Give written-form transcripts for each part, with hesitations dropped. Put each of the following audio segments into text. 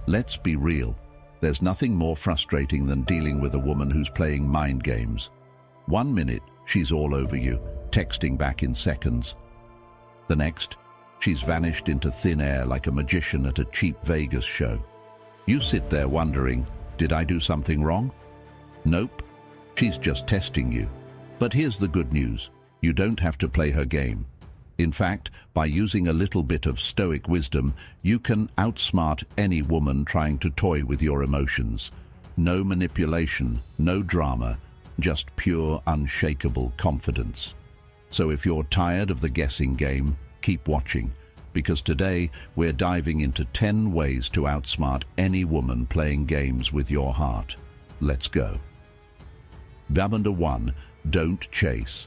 Let's be real. There's nothing more frustrating than dealing with a woman who's playing mind games. 1 minute, she's all over you, texting back in seconds. The next, she's vanished into thin air like a magician at a cheap Vegas show. You sit there wondering, did I do something wrong? Nope, she's just testing you. But here's the good news. You don't have to play her game. In fact, by using a little bit of Stoic wisdom, you can outsmart any woman trying to toy with your emotions. No manipulation, no drama, just pure, unshakable confidence. So if you're tired of the guessing game, keep watching, because today we're diving into 10 ways to outsmart any woman playing games with your heart. Let's go. Number 1, don't chase.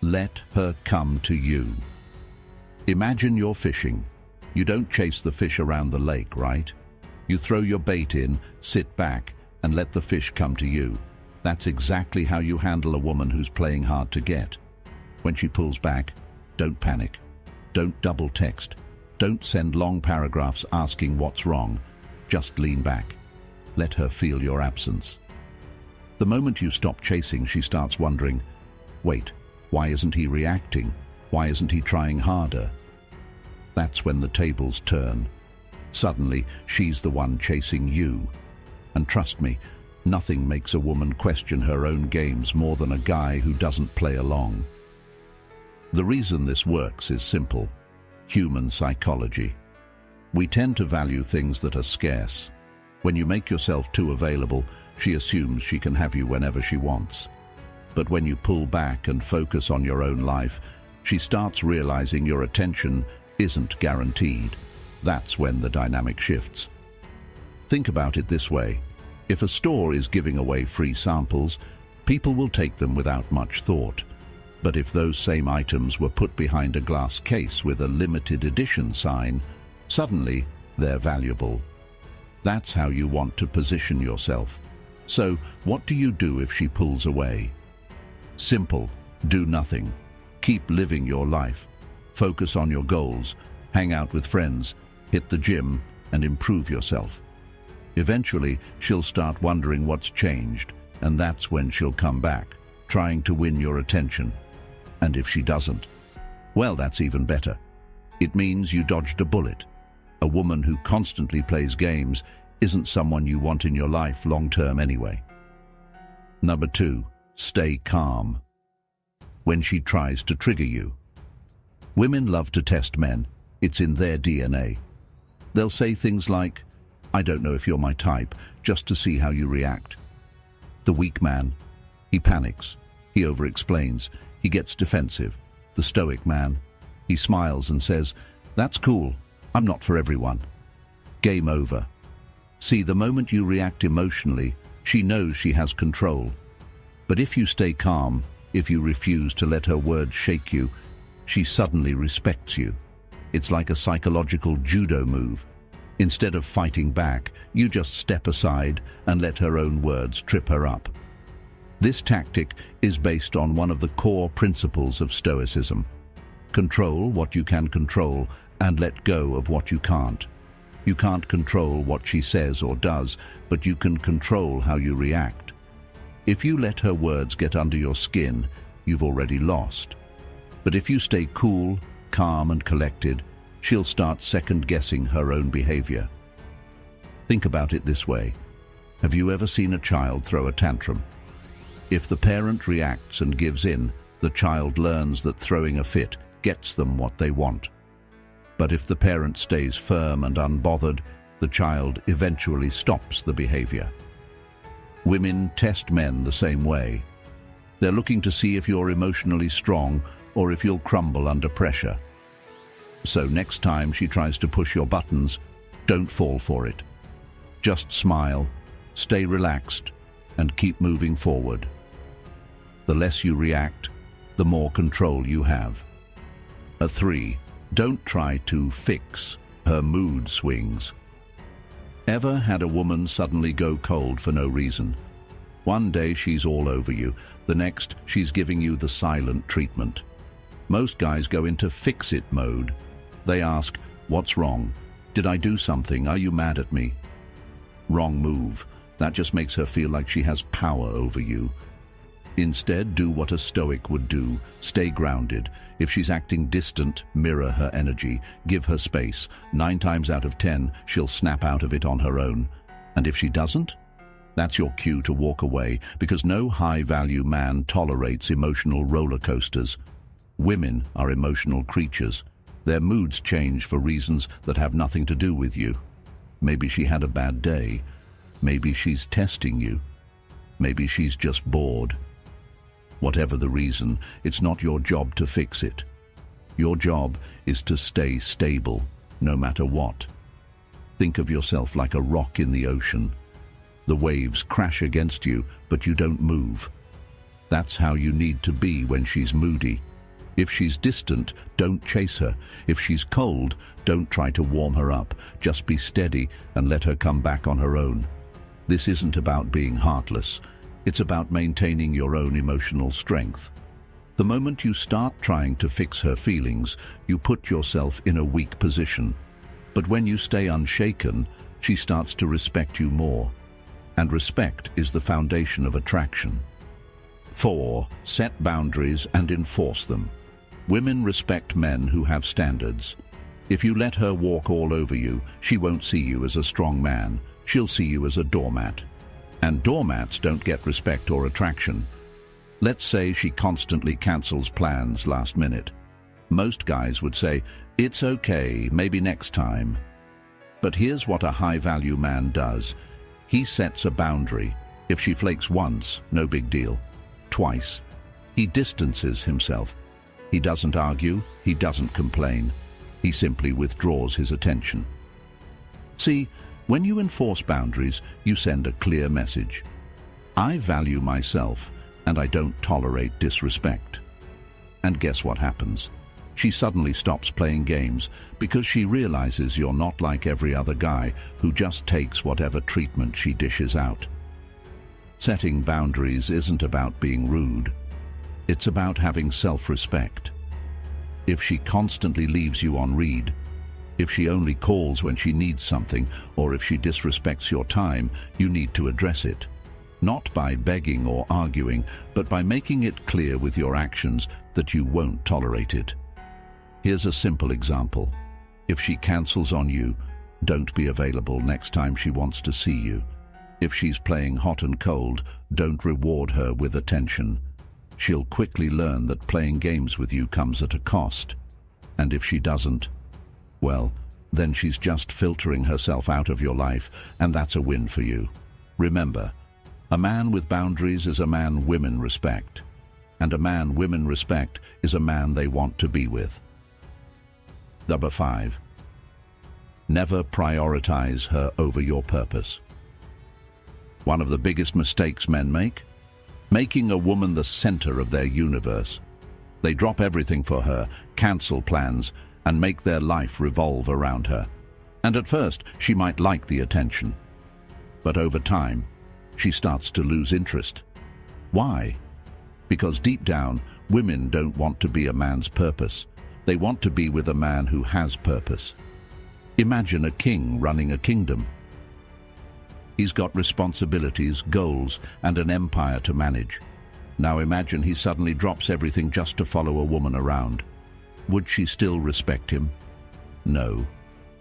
Let her come to you. Imagine you're fishing. You don't chase the fish around the lake, right? You throw your bait in, sit back, and let the fish come to you. That's exactly how you handle a woman who's playing hard to get. When she pulls back, don't panic. Don't double text. Don't send long paragraphs asking what's wrong. Just lean back. Let her feel your absence. The moment you stop chasing, she starts wondering, wait, why isn't he reacting? Why isn't he trying harder? That's when the tables turn. Suddenly, she's the one chasing you. And trust me, nothing makes a woman question her own games more than a guy who doesn't play along. The reason this works is simple: human psychology. We tend to value things that are scarce. When you make yourself too available, she assumes she can have you whenever she wants. But when you pull back and focus on your own life, she starts realizing your attention isn't guaranteed. That's when the dynamic shifts. Think about it this way. If a store is giving away free samples, people will take them without much thought. But if those same items were put behind a glass case with a limited edition sign, suddenly they're valuable. That's how you want to position yourself. So, what do you do if she pulls away? Simple. Do nothing. Keep living your life. Focus on your goals. Hang out with friends. Hit the gym and improve yourself. Eventually, she'll start wondering what's changed, and that's when she'll come back, trying to win your attention. And if she doesn't, well, that's even better. It means you dodged a bullet. A woman who constantly plays games isn't someone you want in your life long-term anyway. Number 2, stay calm. When she tries to trigger you. Women love to test men. It's in their DNA. They'll say things like, I don't know if you're my type, just to see how you react. The weak man, he panics. He over-explains. He gets defensive. The stoic man, he smiles and says, that's cool. I'm not for everyone. Game over. See, the moment you react emotionally, she knows she has control. But if you stay calm, if you refuse to let her words shake you, she suddenly respects you. It's like a psychological judo move. Instead of fighting back, you just step aside and let her own words trip her up. This tactic is based on one of the core principles of Stoicism. Control what you can control and let go of what you can't. You can't control what she says or does, but you can control how you react. If you let her words get under your skin, you've already lost. But if you stay cool, calm and collected, she'll start second-guessing her own behavior. Think about it this way. Have you ever seen a child throw a tantrum? If the parent reacts and gives in, the child learns that throwing a fit gets them what they want. But if the parent stays firm and unbothered, the child eventually stops the behavior. Women test men the same way. They're looking to see if you're emotionally strong or if you'll crumble under pressure. So next time she tries to push your buttons, don't fall for it. Just smile, stay relaxed, and keep moving forward. The less you react, the more control you have. 3, don't try to fix her mood swings. Ever had a woman suddenly go cold for no reason? One day she's all over you, the next she's giving you the silent treatment. Most guys go into fix-it mode. They ask, what's wrong? Did I do something? Are you mad at me? Wrong move. That just makes her feel like she has power over you. Instead, do what a Stoic would do. Stay grounded. If she's acting distant, mirror her energy. Give her space. 9 times out of 10, she'll snap out of it on her own. And if she doesn't, that's your cue to walk away, because no high-value man tolerates emotional roller coasters. Women are emotional creatures. Their moods change for reasons that have nothing to do with you. Maybe she had a bad day. Maybe she's testing you. Maybe she's just bored. Whatever the reason, it's not your job to fix it. Your job is to stay stable, no matter what. Think of yourself like a rock in the ocean. The waves crash against you, but you don't move. That's how you need to be when she's moody. If she's distant, don't chase her. If she's cold, don't try to warm her up. Just be steady and let her come back on her own. This isn't about being heartless. It's about maintaining your own emotional strength. The moment you start trying to fix her feelings, you put yourself in a weak position. But when you stay unshaken, she starts to respect you more. And respect is the foundation of attraction. 4. Set boundaries and enforce them. Women respect men who have standards. If you let her walk all over you, she won't see you as a strong man. She'll see you as a doormat. And doormats don't get respect or attraction. Let's say she constantly cancels plans last minute. Most guys would say, "It's okay, maybe next time." But here's what a high-value man does. He sets a boundary. If she flakes once, no big deal. Twice, he distances himself. He doesn't argue, he doesn't complain. He simply withdraws his attention. See, when you enforce boundaries, you send a clear message. I value myself, and I don't tolerate disrespect. And guess what happens? She suddenly stops playing games because she realizes you're not like every other guy who just takes whatever treatment she dishes out. Setting boundaries isn't about being rude. It's about having self-respect. If she constantly leaves you on read, if she only calls when she needs something, or if she disrespects your time, you need to address it. Not by begging or arguing, but by making it clear with your actions that you won't tolerate it. Here's a simple example. If she cancels on you, don't be available next time she wants to see you. If she's playing hot and cold, don't reward her with attention. She'll quickly learn that playing games with you comes at a cost. And if she doesn't, well, then she's just filtering herself out of your life, and that's a win for you. Remember, a man with boundaries is a man women respect. And a man women respect is a man they want to be with. Number 5. Never prioritize her over your purpose. One of the biggest mistakes men make? Making a woman the center of their universe. They drop everything for her, cancel plans, and make their life revolve around her. And at first, she might like the attention. But over time, she starts to lose interest. Why? Because deep down, women don't want to be a man's purpose. They want to be with a man who has purpose. Imagine a king running a kingdom. He's got responsibilities, goals, and an empire to manage. Now imagine he suddenly drops everything just to follow a woman around. Would she still respect him? No,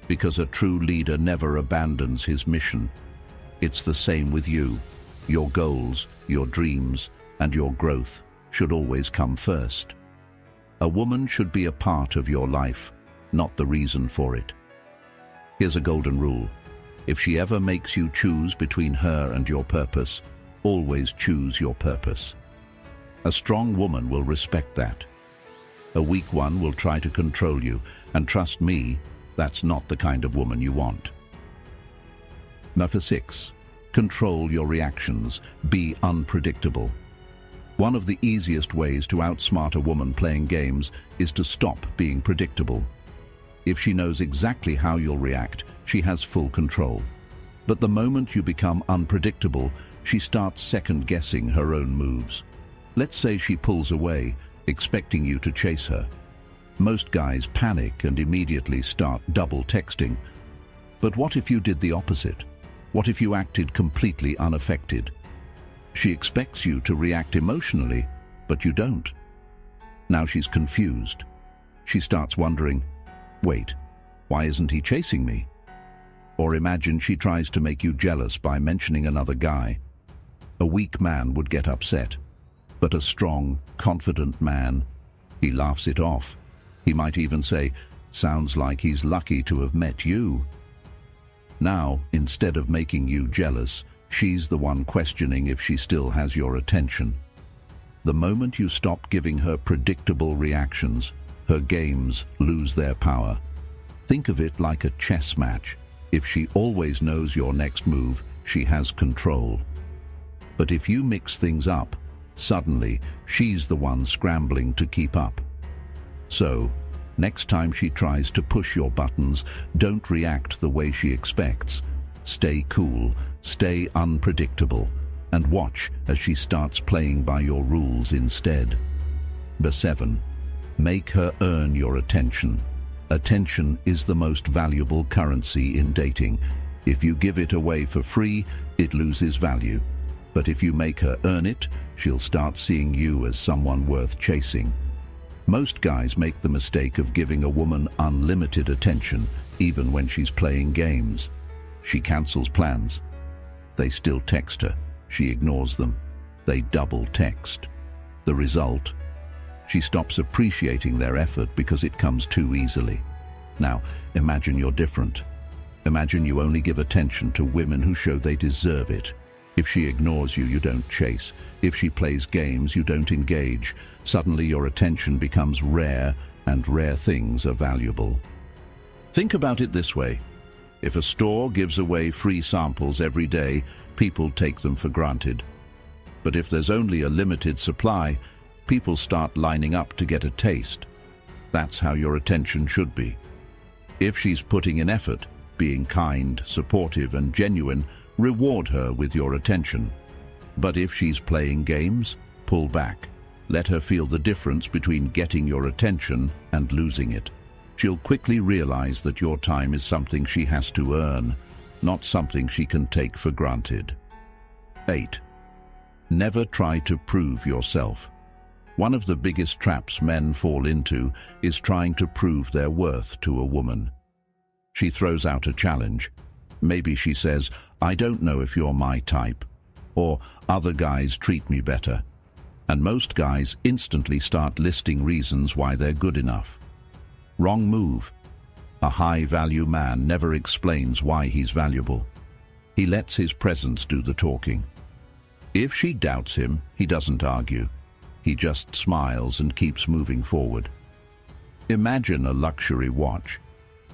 because a true leader never abandons his mission. It's the same with you. Your goals, your dreams, and your growth should always come first. A woman should be a part of your life, not the reason for it. Here's a golden rule. If she ever makes you choose between her and your purpose, always choose your purpose. A strong woman will respect that. A weak one will try to control you, and trust me, that's not the kind of woman you want. Number 6. Control your reactions. Be unpredictable. One of the easiest ways to outsmart a woman playing games is to stop being predictable. If she knows exactly how you'll react, she has full control. But the moment you become unpredictable, she starts second-guessing her own moves. Let's say she pulls away, expecting you to chase her. Most guys panic and immediately start double texting. But what if you did the opposite? What if you acted completely unaffected? She expects you to react emotionally, but you don't. Now she's confused. She starts wondering, wait, why isn't he chasing me? Or imagine she tries to make you jealous by mentioning another guy. A weak man would get upset, but a strong, confident man, he laughs it off. He might even say, sounds like he's lucky to have met you. Now, instead of making you jealous, she's the one questioning if she still has your attention. The moment you stop giving her predictable reactions, her games lose their power. Think of it like a chess match. If she always knows your next move, she has control. But if you mix things up, suddenly she's the one scrambling to keep up. So, next time she tries to push your buttons, don't react the way she expects. Stay cool, stay unpredictable, and watch as she starts playing by your rules instead. Number 7. Make her earn your attention. Attention is the most valuable currency in dating. If you give it away for free, it loses value. But if you make her earn it, she'll start seeing you as someone worth chasing. Most guys make the mistake of giving a woman unlimited attention, even when she's playing games. She cancels plans. They still text her. She ignores them. They double text. The result? She stops appreciating their effort because it comes too easily. Now, imagine you're different. Imagine you only give attention to women who show they deserve it. If she ignores you, you don't chase. If she plays games, you don't engage. Suddenly your attention becomes rare, and rare things are valuable. Think about it this way. If a store gives away free samples every day, people take them for granted. But if there's only a limited supply, people start lining up to get a taste. That's how your attention should be. If she's putting in effort, being kind, supportive, and genuine, reward her with your attention. But if she's playing games, pull back. Let her feel the difference between getting your attention and losing it. She'll quickly realize that your time is something she has to earn, not something she can take for granted. 8. Never try to prove yourself. One of the biggest traps men fall into is trying to prove their worth to a woman. She throws out a challenge. Maybe she says, I don't know if you're my type, or other guys treat me better. And most guys instantly start listing reasons why they're good enough. Wrong move. A high-value man never explains why he's valuable. He lets his presence do the talking. If she doubts him, he doesn't argue. He just smiles and keeps moving forward. Imagine a luxury watch.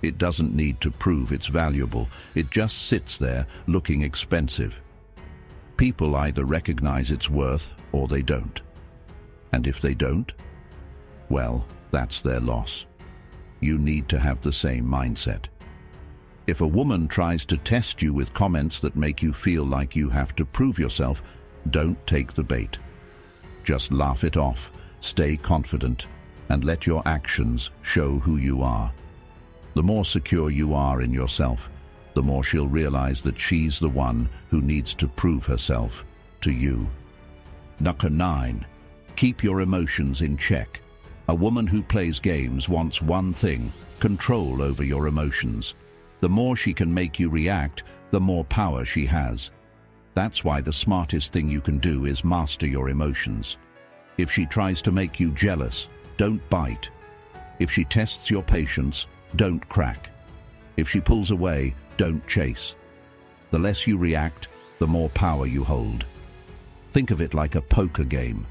It doesn't need to prove it's valuable. It just sits there looking expensive. People either recognize its worth or they don't. And if they don't, well, that's their loss. You need to have the same mindset. If a woman tries to test you with comments that make you feel like you have to prove yourself, don't take the bait. Just laugh it off, stay confident, and let your actions show who you are. The more secure you are in yourself, the more she'll realize that she's the one who needs to prove herself to you. Number 9. Keep your emotions in check. A woman who plays games wants one thing: control over your emotions. The more she can make you react, the more power she has. That's why the smartest thing you can do is master your emotions. If she tries to make you jealous, don't bite. If she tests your patience, don't crack. If she pulls away, don't chase. The less you react, the more power you hold. Think of it like a poker game.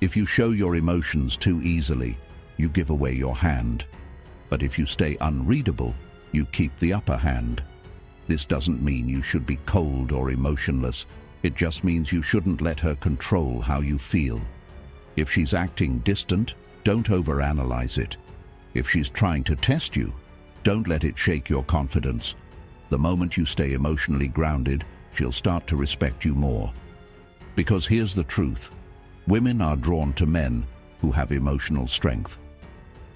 If you show your emotions too easily, you give away your hand. But if you stay unreadable, you keep the upper hand. This doesn't mean you should be cold or emotionless. It just means you shouldn't let her control how you feel. If she's acting distant, don't overanalyze it. If she's trying to test you, don't let it shake your confidence. The moment you stay emotionally grounded, she'll start to respect you more. Because here's the truth. Women are drawn to men who have emotional strength.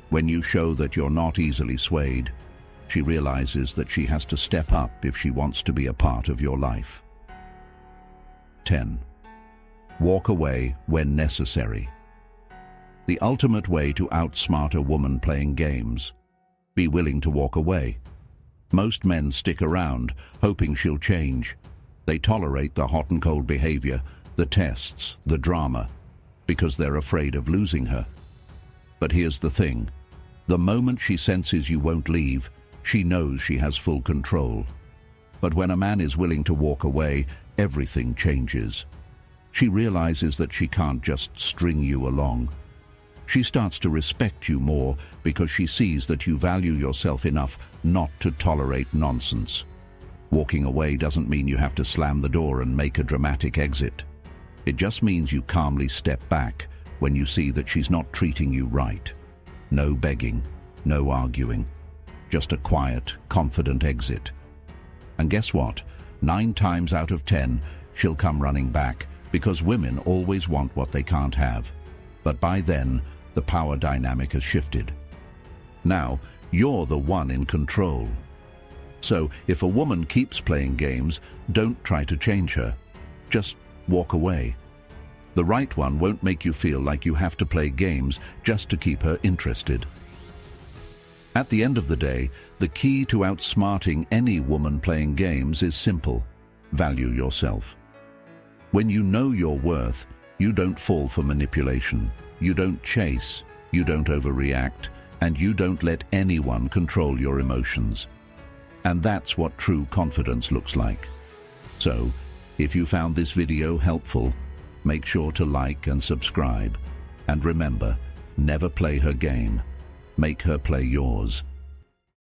When you show that you're not easily swayed, she realizes that she has to step up if she wants to be a part of your life. 10. Walk away when necessary. The ultimate way to outsmart a woman playing games. Be willing to walk away. Most men stick around, hoping she'll change. They tolerate the hot and cold behavior, the tests, the drama, because they're afraid of losing her. But here's the thing. The moment she senses you won't leave, she knows she has full control. But when a man is willing to walk away, everything changes. She realizes that she can't just string you along. She starts to respect you more because she sees that you value yourself enough not to tolerate nonsense. Walking away doesn't mean you have to slam the door and make a dramatic exit. It just means you calmly step back when you see that she's not treating you right. No begging, no arguing. Just a quiet, confident exit. And guess what? 9 times out of 10, she'll come running back, because women always want what they can't have. But by then, the power dynamic has shifted. Now, you're the one in control. So, if a woman keeps playing games, don't try to change her. Just walk away. The right one won't make you feel like you have to play games just to keep her interested. At the end of the day, the key to outsmarting any woman playing games is simple. Value yourself. When you know your worth, you don't fall for manipulation. You don't chase, you don't overreact, and you don't let anyone control your emotions. And that's what true confidence looks like. So, if you found this video helpful, make sure to like and subscribe. And remember, never play her game. Make her play yours.